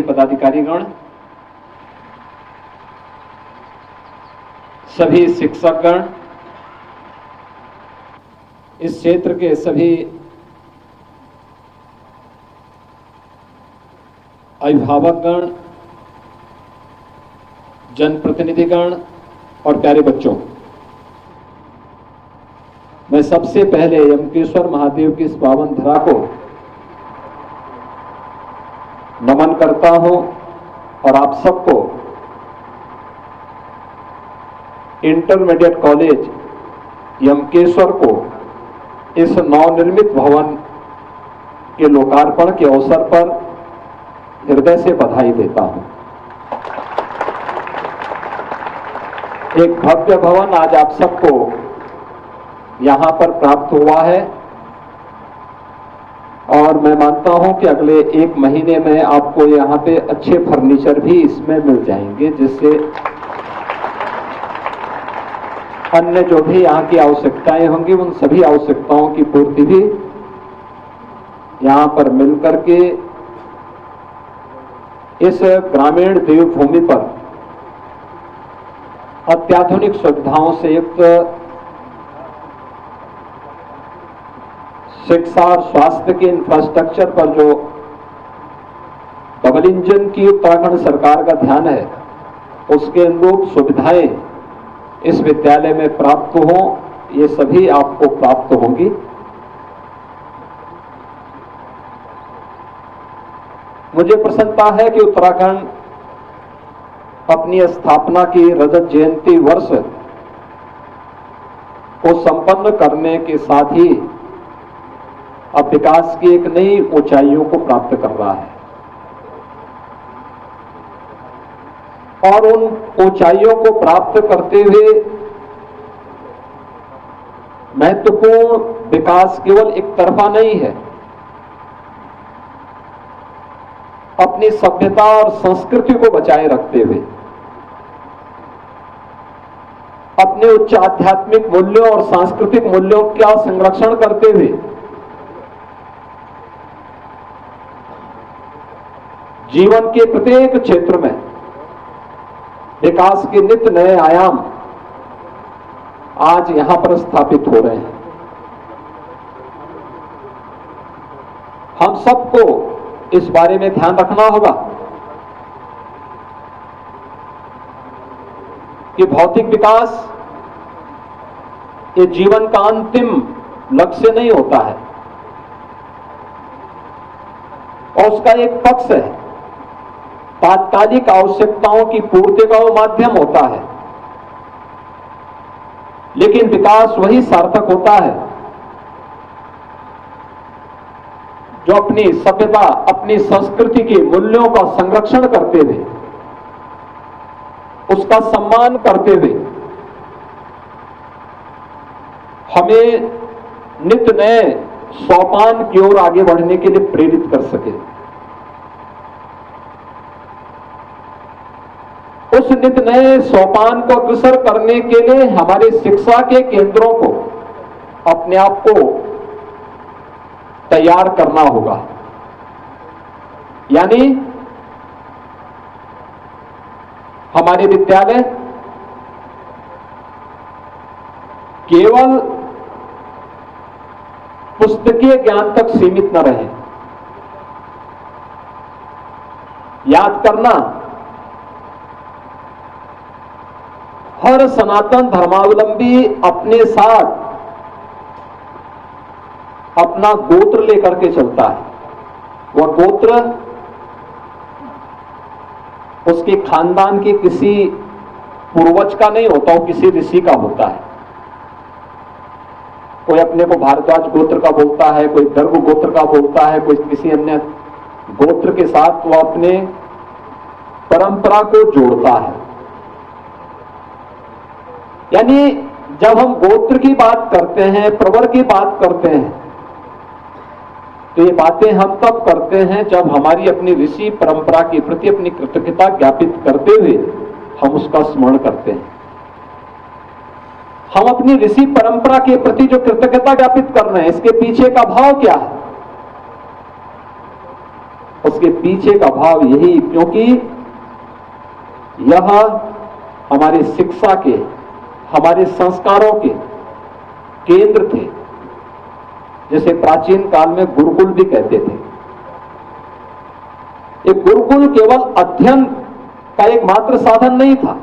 सभी पदाधिकारीगण, सभी शिक्षकगण, इस क्षेत्र के सभी अभिभावकगण, जनप्रतिनिधिगण और प्यारे बच्चों, मैं सबसे पहले यमकेश्वर महादेव की इस पावन धरा को नमन करता हूं और आप सबको इंटरमीडिएट कॉलेज यमकेश्वर को इस नवनिर्मित भवन के लोकार्पण के अवसर पर हृदय से बधाई देता हूं। एक भव्य भवन आज आप सबको यहां पर प्राप्त हुआ है और मैं मानता हूं कि अगले 1 महीने में आपको यहां पे अच्छे फर्नीचर भी इसमें मिल जाएंगे, जिससे अन्य जो भी यहाँ की आवश्यकताएं होंगी उन सभी आवश्यकताओं की पूर्ति भी यहाँ पर मिलकर के इस ग्रामीण देवभूमि पर अत्याधुनिक सुविधाओं से युक्त शिक्षा और स्वास्थ्य के इंफ्रास्ट्रक्चर पर जो डबल इंजन की उत्तराखंड सरकार का ध्यान है, उसके अनुरूप सुविधाएं इस विद्यालय में प्राप्त हो, ये सभी आपको प्राप्त होंगी। मुझे प्रसन्नता है कि उत्तराखंड अपनी स्थापना की रजत जयंती वर्ष को संपन्न करने के साथ ही अब विकास की एक नई ऊंचाइयों को प्राप्त कर रहा है और उन ऊंचाइयों को प्राप्त करते हुए महत्वपूर्ण विकास केवल एक तरफा नहीं है, अपनी सभ्यता और संस्कृति को बचाए रखते हुए, अपने उच्च आध्यात्मिक मूल्यों और सांस्कृतिक मूल्यों का संरक्षण करते हुए जीवन के प्रत्येक क्षेत्र में विकास के नित्य नए आयाम आज यहां पर स्थापित हो रहे हैं। हम सबको इस बारे में ध्यान रखना होगा कि भौतिक विकास ये जीवन का अंतिम लक्ष्य नहीं होता है और उसका एक पक्ष है, तात्कालिक आवश्यकताओं की पूर्ति का वो माध्यम होता है, लेकिन विकास वही सार्थक होता है जो अपनी सभ्यता, अपनी संस्कृति के मूल्यों का संरक्षण करते हुए, उसका सम्मान करते हुए हमें नित्य नए सोपान की ओर आगे बढ़ने के लिए प्रेरित कर सके। उस नित्य नए सोपान को अग्रसर करने के लिए हमारे शिक्षा के केंद्रों को अपने आप को तैयार करना होगा। यानी हमारे विद्यालय केवल पुस्तकीय ज्ञान तक सीमित न रहे। याद करना, हर सनातन धर्मावलंबी अपने साथ अपना गोत्र लेकर के चलता है। वह गोत्र उसके खानदान के किसी पूर्वज का नहीं होता, वो किसी ऋषि का होता है। कोई अपने को भारद्वाज गोत्र का बोलता है, कोई गर्भ गोत्र का बोलता है, कोई किसी अन्य गोत्र के साथ वो अपने परंपरा को जोड़ता है। यानी जब हम गोत्र की बात करते हैं, प्रवर की बात करते हैं, तो ये बातें हम तब करते हैं जब हमारी अपनी ऋषि परंपरा के प्रति अपनी कृतज्ञता ज्ञापित करते हुए हम उसका स्मरण करते हैं। हम अपनी ऋषि परंपरा के प्रति जो कृतज्ञता ज्ञापित कर रहे हैं, इसके पीछे का भाव क्या है? उसके पीछे का भाव यही, क्योंकि यह हमारे शिक्षा के, हमारे संस्कारों के केंद्र थे, जैसे प्राचीन काल में गुरुकुल भी कहते थे। ये गुरुकुल केवल अध्ययन का एक मात्र साधन नहीं था,